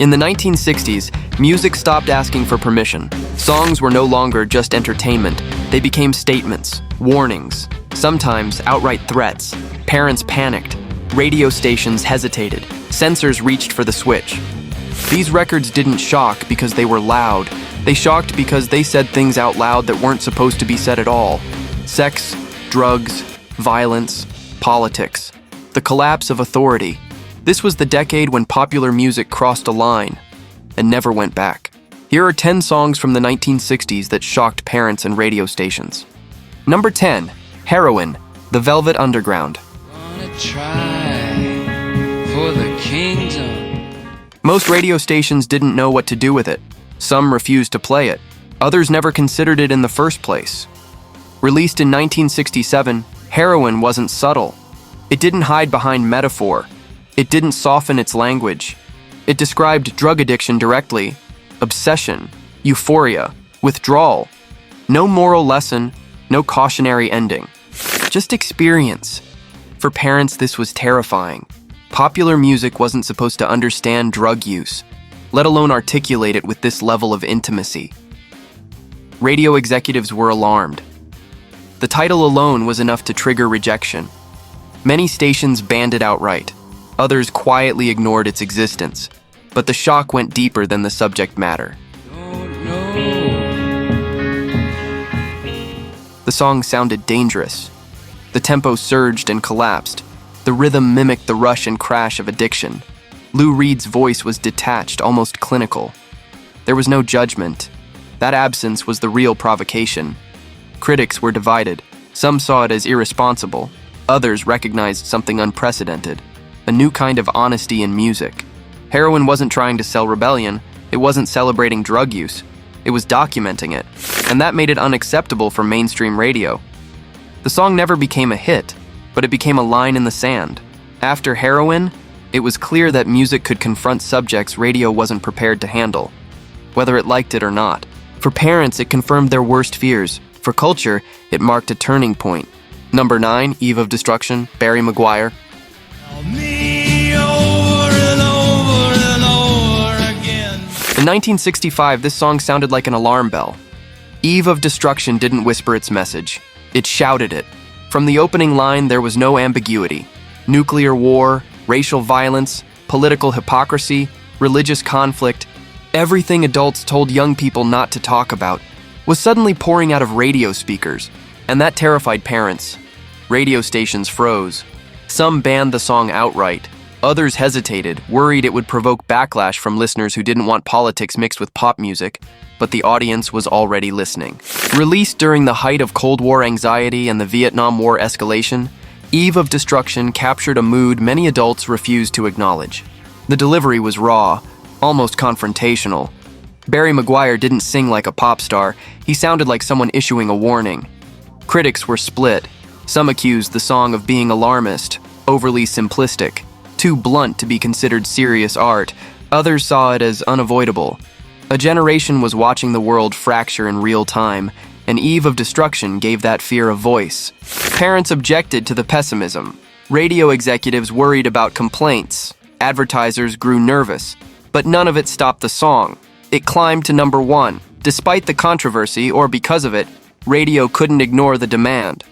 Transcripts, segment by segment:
In the 1960s, music stopped asking for permission. Songs were no longer just entertainment. They became statements, warnings, sometimes outright threats. Parents panicked. Radio stations hesitated. Censors reached for the switch. These records didn't shock because they were loud. They shocked because they said things out loud that weren't supposed to be said at all. Sex, drugs, violence, politics. The collapse of authority. This was the decade when popular music crossed a line and never went back. Here are 10 songs from the 1960s that shocked parents and radio stations. Number 10, Heroin, The Velvet Underground. Wanna try for the kingdom. Most radio stations didn't know what to do with it. Some refused to play it. Others never considered it in the first place. Released in 1967, Heroin wasn't subtle. It didn't hide behind metaphor. It didn't soften its language. It described drug addiction directly, obsession, euphoria, withdrawal. No moral lesson, no cautionary ending. Just experience. For parents, this was terrifying. Popular music wasn't supposed to understand drug use, let alone articulate it with this level of intimacy. Radio executives were alarmed. The title alone was enough to trigger rejection. Many stations banned it outright. Others quietly ignored its existence. But the shock went deeper than the subject matter. The song sounded dangerous. The tempo surged and collapsed. The rhythm mimicked the rush and crash of addiction. Lou Reed's voice was detached, almost clinical. There was no judgment. That absence was the real provocation. Critics were divided. Some saw it as irresponsible. Others recognized something unprecedented. A new kind of honesty in music. Heroin wasn't trying to sell rebellion. It wasn't celebrating drug use. It was documenting it. And that made it unacceptable for mainstream radio. The song never became a hit, but it became a line in the sand. After Heroin, it was clear that music could confront subjects radio wasn't prepared to handle, whether it liked it or not. For parents, it confirmed their worst fears. For culture, it marked a turning point. Number 9, Eve of Destruction, Barry McGuire. In 1965, this song sounded like an alarm bell. Eve of Destruction didn't whisper its message. It shouted it. From the opening line, there was no ambiguity. Nuclear war, racial violence, political hypocrisy, religious conflict, everything adults told young people not to talk about, was suddenly pouring out of radio speakers, and that terrified parents. Radio stations froze. Some banned the song outright. Others hesitated, worried it would provoke backlash from listeners who didn't want politics mixed with pop music, but the audience was already listening. Released during the height of Cold War anxiety and the Vietnam War escalation, Eve of Destruction captured a mood many adults refused to acknowledge. The delivery was raw, almost confrontational. Barry McGuire didn't sing like a pop star. He sounded like someone issuing a warning. Critics were split. Some accused the song of being alarmist, overly simplistic, too blunt to be considered serious art. Others saw it as unavoidable. A generation was watching the world fracture in real time, and Eve of Destruction gave that fear a voice. Parents objected to the pessimism. Radio executives worried about complaints. Advertisers grew nervous. But none of it stopped the song. It climbed to number 1. Despite the controversy, or because of it, radio couldn't ignore the demand.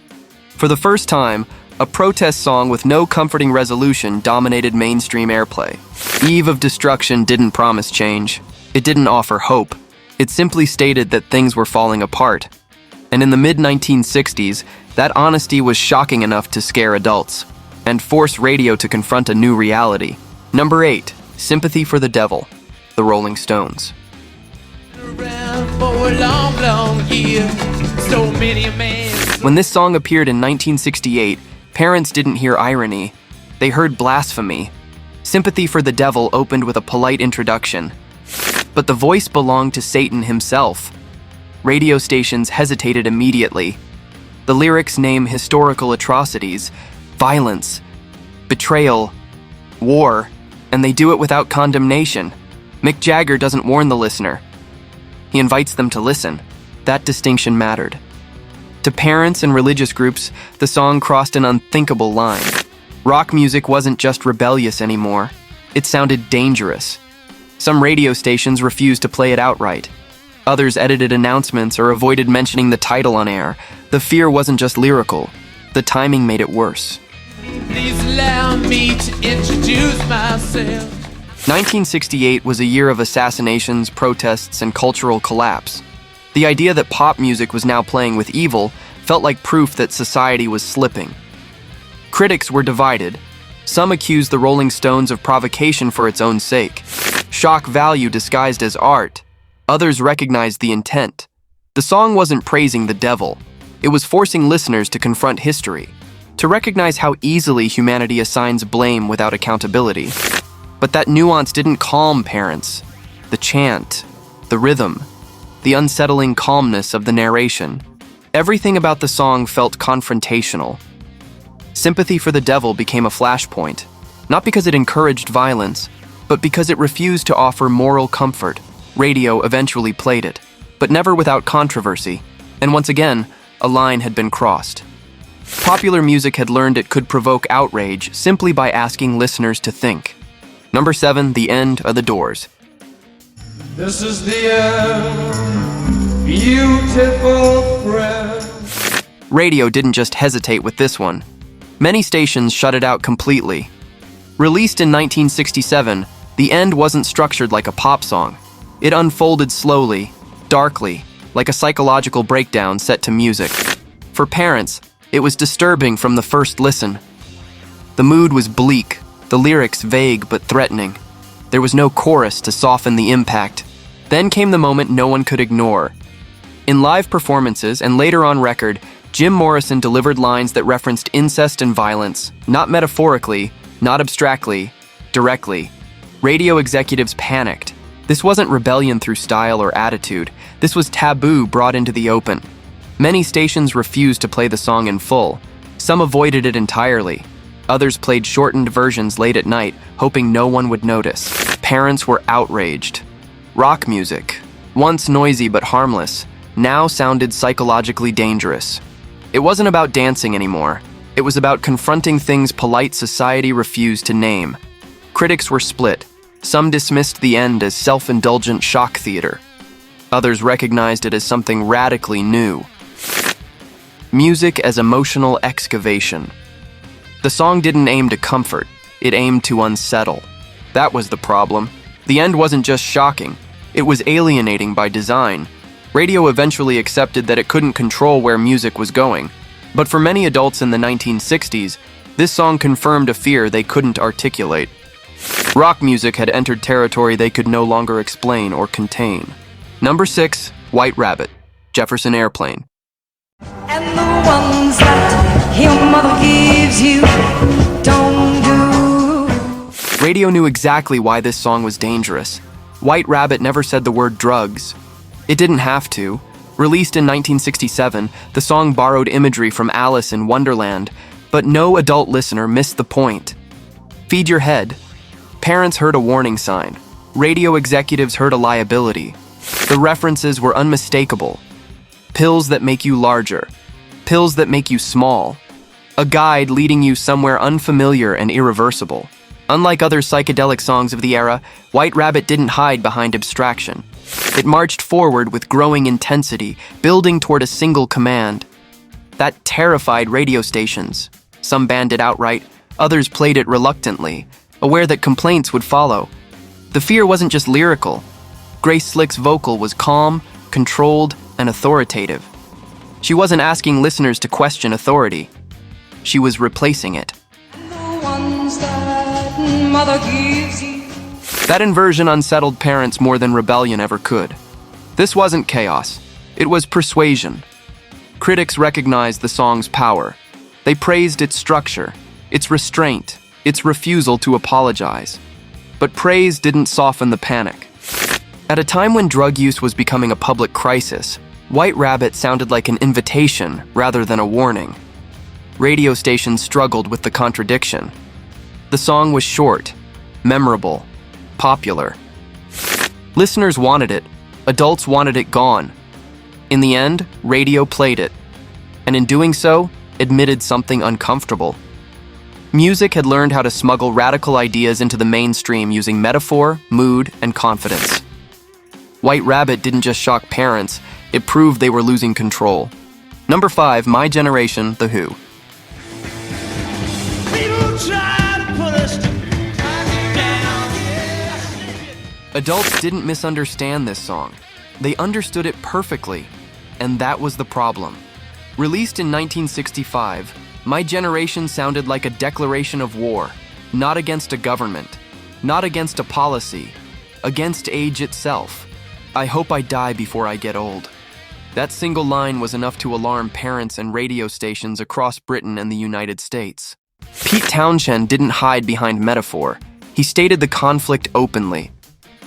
For the first time, a protest song with no comforting resolution dominated mainstream airplay. Eve of Destruction didn't promise change. It didn't offer hope. It simply stated that things were falling apart. And in the mid-1960s, that honesty was shocking enough to scare adults and force radio to confront a new reality. Number 8, Sympathy for the Devil, The Rolling Stones. When this song appeared in 1968, parents didn't hear irony. They heard blasphemy. Sympathy for the Devil opened with a polite introduction. But the voice belonged to Satan himself. Radio stations hesitated immediately. The lyrics name historical atrocities, violence, betrayal, war, and they do it without condemnation. Mick Jagger doesn't warn the listener. He invites them to listen. That distinction mattered. To parents and religious groups, the song crossed an unthinkable line. Rock music wasn't just rebellious anymore. It sounded dangerous. Some radio stations refused to play it outright. Others edited announcements or avoided mentioning the title on air. The fear wasn't just lyrical. The timing made it worse. Please allow me to introduce myself. 1968 was a year of assassinations, protests, and cultural collapse. The idea that pop music was now playing with evil felt like proof that society was slipping. Critics were divided. Some accused the Rolling Stones of provocation for its own sake. Shock value disguised as art. Others recognized the intent. The song wasn't praising the devil. It was forcing listeners to confront history, to recognize how easily humanity assigns blame without accountability. But that nuance didn't calm parents. The chant, the rhythm, the unsettling calmness of the narration. Everything about the song felt confrontational. Sympathy for the Devil became a flashpoint, not because it encouraged violence, but because it refused to offer moral comfort. Radio eventually played it, but never without controversy, and once again, a line had been crossed. Popular music had learned it could provoke outrage simply by asking listeners to think. Number 7, The End of the Doors. This is the end, beautiful friend. Radio didn't just hesitate with this one. Many stations shut it out completely. Released in 1967, The End wasn't structured like a pop song. It unfolded slowly, darkly, like a psychological breakdown set to music. For parents, it was disturbing from the first listen. The mood was bleak, the lyrics vague but threatening. There was no chorus to soften the impact. Then came the moment no one could ignore. In live performances and later on record, Jim Morrison delivered lines that referenced incest and violence, not metaphorically, not abstractly, directly. Radio executives panicked. This wasn't rebellion through style or attitude. This was taboo brought into the open. Many stations refused to play the song in full. Some avoided it entirely. Others played shortened versions late at night, hoping no one would notice. Parents were outraged. Rock music, once noisy but harmless, now sounded psychologically dangerous. It wasn't about dancing anymore. It was about confronting things polite society refused to name. Critics were split. Some dismissed The End as self-indulgent shock theater. Others recognized it as something radically new. Music as emotional excavation. The song didn't aim to comfort, it aimed to unsettle. That was the problem. The End wasn't just shocking, it was alienating by design. Radio eventually accepted that it couldn't control where music was going. But for many adults in the 1960s, this song confirmed a fear they couldn't articulate. Rock music had entered territory they could no longer explain or contain. Number 6, White Rabbit, Jefferson Airplane. And the ones that your mother gives you don't do. Radio knew exactly why this song was dangerous. White Rabbit never said the word drugs. It didn't have to. Released in 1967, the song borrowed imagery from Alice in Wonderland, but no adult listener missed the point. Feed your head. Parents heard a warning sign. Radio executives heard a liability. The references were unmistakable. Pills that make you larger. Pills that make you small. A guide leading you somewhere unfamiliar and irreversible. Unlike other psychedelic songs of the era, White Rabbit didn't hide behind abstraction. It marched forward with growing intensity, building toward a single command. That terrified radio stations. Some banned it outright, others played it reluctantly, aware that complaints would follow. The fear wasn't just lyrical. Grace Slick's vocal was calm, controlled, and authoritative. She wasn't asking listeners to question authority. She was replacing it. The ones that mother gives you. That inversion unsettled parents more than rebellion ever could. This wasn't chaos. It was persuasion. Critics recognized the song's power. They praised its structure, its restraint, its refusal to apologize. But praise didn't soften the panic. At a time when drug use was becoming a public crisis, White Rabbit sounded like an invitation rather than a warning. Radio stations struggled with the contradiction. The song was short, memorable, popular. Listeners wanted it. Adults wanted it gone. In the end, radio played it, and in doing so, admitted something uncomfortable. Music had learned how to smuggle radical ideas into the mainstream using metaphor, mood, and confidence. White Rabbit didn't just shock parents, it proved they were losing control. Number 5, My Generation, The Who. Adults didn't misunderstand this song. They understood it perfectly, and that was the problem. Released in 1965, My Generation sounded like a declaration of war, not against a government, not against a policy, against age itself. I hope I die before I get old. That single line was enough to alarm parents and radio stations across Britain and the United States. Pete Townshend didn't hide behind metaphor. He stated the conflict openly.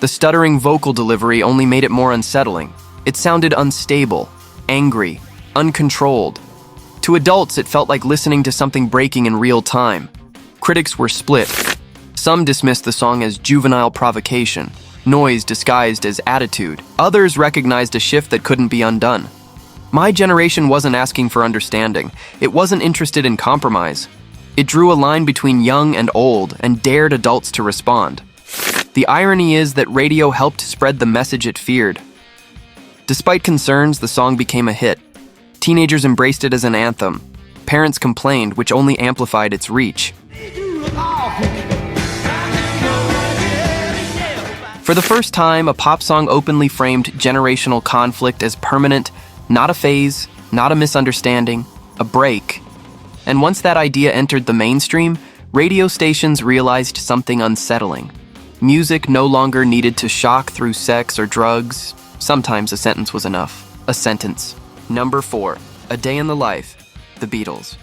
The stuttering vocal delivery only made it more unsettling. It sounded unstable, angry, uncontrolled. To adults, it felt like listening to something breaking in real time. Critics were split. Some dismissed the song as juvenile provocation, noise disguised as attitude. Others recognized a shift that couldn't be undone. My Generation wasn't asking for understanding. It wasn't interested in compromise. It drew a line between young and old and dared adults to respond. The irony is that radio helped spread the message it feared. Despite concerns, the song became a hit. Teenagers embraced it as an anthem. Parents complained, which only amplified its reach. For the first time, a pop song openly framed generational conflict as permanent, not a phase, not a misunderstanding, a break. And once that idea entered the mainstream, radio stations realized something unsettling. Music no longer needed to shock through sex or drugs. Sometimes a sentence was enough. A sentence. Number 4, A Day in the Life, The Beatles.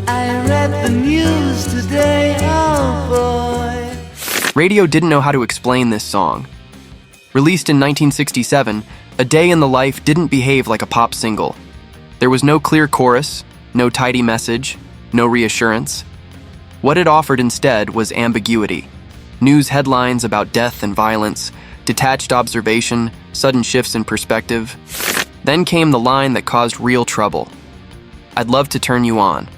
I read the news today, oh boy. Radio didn't know how to explain this song. Released in 1967, A Day in the Life didn't behave like a pop single. There was no clear chorus, no tidy message, no reassurance. What it offered instead was ambiguity. News headlines about death and violence, detached observation, sudden shifts in perspective. Then came the line that caused real trouble. I'd love to turn you on.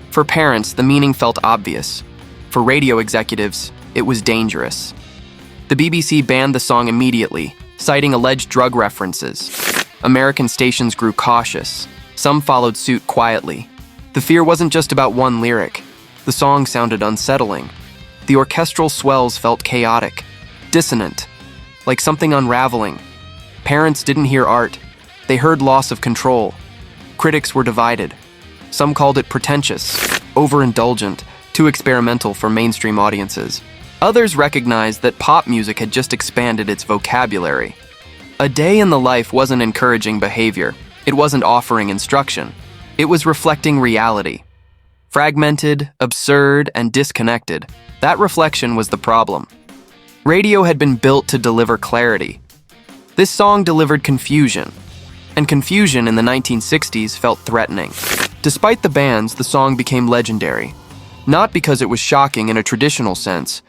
For parents, the meaning felt obvious. For radio executives, it was dangerous. The BBC banned the song immediately, citing alleged drug references. American stations grew cautious. Some followed suit quietly. The fear wasn't just about one lyric. The song sounded unsettling. The orchestral swells felt chaotic, dissonant, like something unraveling. Parents didn't hear art. They heard loss of control. Critics were divided. Some called it pretentious, overindulgent, too experimental for mainstream audiences. Others recognized that pop music had just expanded its vocabulary. A Day in the Life wasn't encouraging behavior. It wasn't offering instruction. It was reflecting reality. Fragmented, absurd, and disconnected. That reflection was the problem. Radio had been built to deliver clarity. This song delivered confusion. And confusion in the 1960s felt threatening. Despite the bans, the song became legendary. Not because it was shocking in a traditional sense,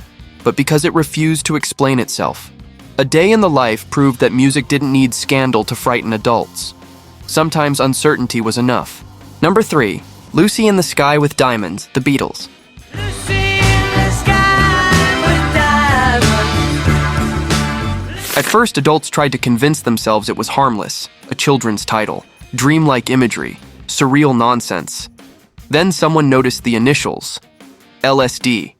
but because it refused to explain itself. A Day in the Life proved that music didn't need scandal to frighten adults. Sometimes uncertainty was enough. Number 3, Lucy in the Sky with Diamonds, The Beatles. At first, adults tried to convince themselves it was harmless, a children's title, dreamlike imagery, surreal nonsense. Then someone noticed the initials, LSD.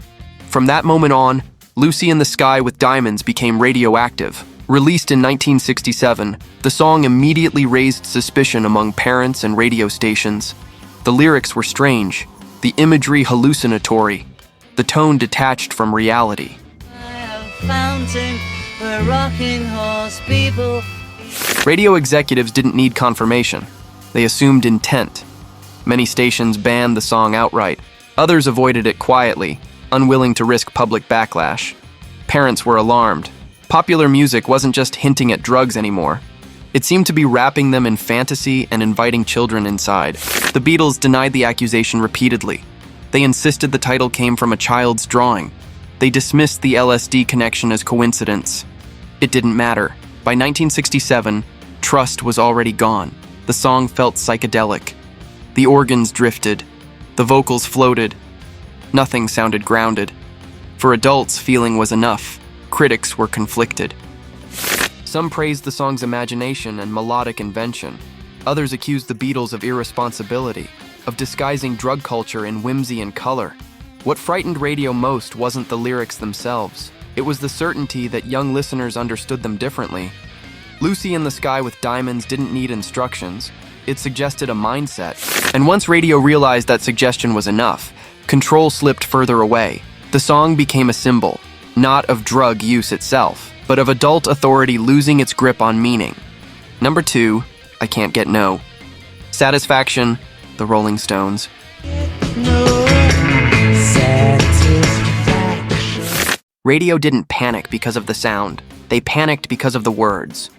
From that moment on, Lucy in the Sky with Diamonds became radioactive. Released in 1967, the song immediately raised suspicion among parents and radio stations. The lyrics were strange, the imagery hallucinatory, the tone detached from reality. Fountain, a rocking horse, people. Radio executives didn't need confirmation. They assumed intent. Many stations banned the song outright. Others avoided it quietly, unwilling to risk public backlash. Parents were alarmed. Popular music wasn't just hinting at drugs anymore. It seemed to be wrapping them in fantasy and inviting children inside. The Beatles denied the accusation repeatedly. They insisted the title came from a child's drawing. They dismissed the LSD connection as coincidence. It didn't matter. By 1967, trust was already gone. The song felt psychedelic. The organs drifted. The vocals floated. Nothing sounded grounded. For adults, feeling was enough. Critics were conflicted. Some praised the song's imagination and melodic invention. Others accused the Beatles of irresponsibility, of disguising drug culture in whimsy and color. What frightened radio most wasn't the lyrics themselves. It was the certainty that young listeners understood them differently. Lucy in the Sky with Diamonds didn't need instructions. It suggested a mindset. And once radio realized that suggestion was enough, control slipped further away. The song became a symbol, not of drug use itself, but of adult authority losing its grip on meaning. Number 2, I Can't Get No. Satisfaction, The Rolling Stones. Radio didn't panic because of the sound. They panicked because of the words.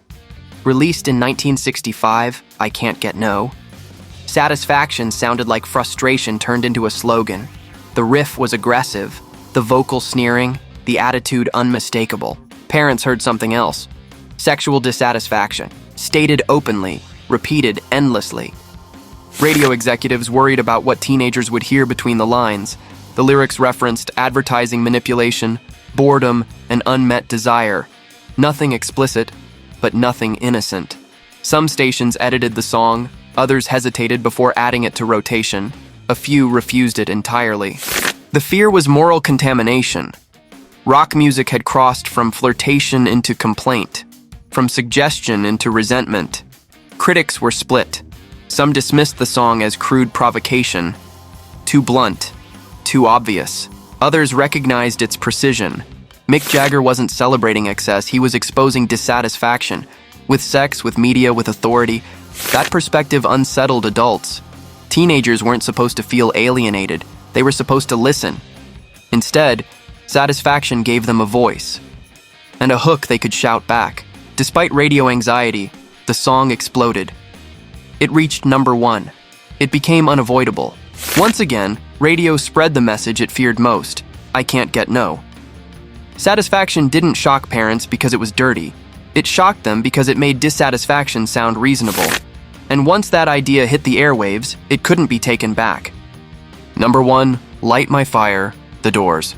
Released in 1965, I Can't Get No. Satisfaction sounded like frustration turned into a slogan. The riff was aggressive, the vocal sneering, the attitude unmistakable. Parents heard something else. Sexual dissatisfaction, stated openly, repeated endlessly. Radio executives worried about what teenagers would hear between the lines. The lyrics referenced advertising manipulation, boredom, and unmet desire. Nothing explicit, but nothing innocent. Some stations edited the song, others hesitated before adding it to rotation. A few refused it entirely. The fear was moral contamination. Rock music had crossed from flirtation into complaint, from suggestion into resentment. Critics were split. Some dismissed the song as crude provocation, too blunt, too obvious. Others recognized its precision. Mick Jagger wasn't celebrating excess, he was exposing dissatisfaction. With sex, with media, with authority. That perspective unsettled adults. Teenagers weren't supposed to feel alienated. They were supposed to listen. Instead, Satisfaction gave them a voice and a hook they could shout back. Despite radio anxiety, the song exploded. It reached number 1. It became unavoidable. Once again, radio spread the message it feared most: I can't get no. Satisfaction didn't shock parents because it was dirty. It shocked them because it made dissatisfaction sound reasonable. And once that idea hit the airwaves, it couldn't be taken back. Number 1, Light My Fire, The Doors.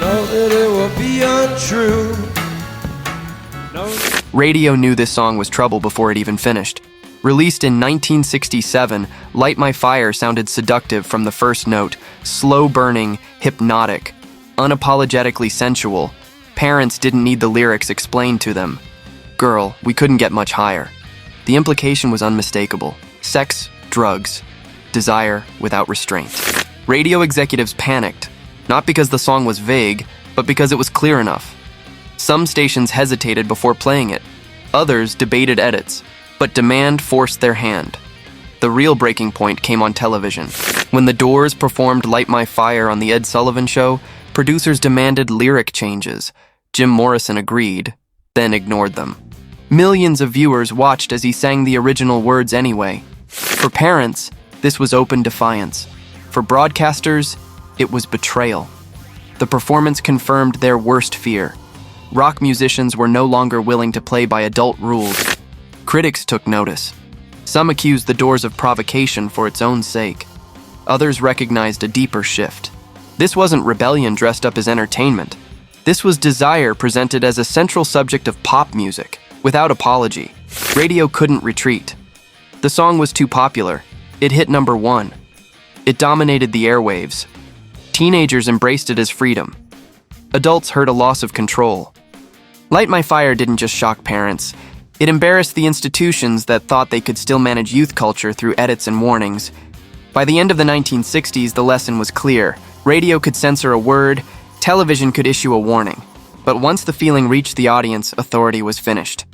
Know that it will be untrue. Radio knew this song was trouble before it even finished. Released in 1967, Light My Fire sounded seductive from the first note, slow-burning, hypnotic, unapologetically sensual. Parents didn't need the lyrics explained to them. Girl, we couldn't get much higher. The implication was unmistakable. Sex, drugs, desire without restraint. Radio executives panicked, not because the song was vague, but because it was clear enough. Some stations hesitated before playing it. Others debated edits, but demand forced their hand. The real breaking point came on television. When The Doors performed Light My Fire on The Ed Sullivan Show, producers demanded lyric changes. Jim Morrison agreed, then ignored them. Millions of viewers watched as he sang the original words anyway. For parents, this was open defiance. For broadcasters, it was betrayal. The performance confirmed their worst fear. Rock musicians were no longer willing to play by adult rules. Critics took notice. Some accused The Doors of provocation for its own sake. Others recognized a deeper shift. This wasn't rebellion dressed up as entertainment. This was desire presented as a central subject of pop music, without apology. Radio couldn't retreat. The song was too popular. It hit number 1. It dominated the airwaves. Teenagers embraced it as freedom. Adults heard a loss of control. Light My Fire didn't just shock parents. It embarrassed the institutions that thought they could still manage youth culture through edits and warnings. By the end of the 1960s, the lesson was clear. Radio could censor a word, television could issue a warning. But once the feeling reached the audience, authority was finished.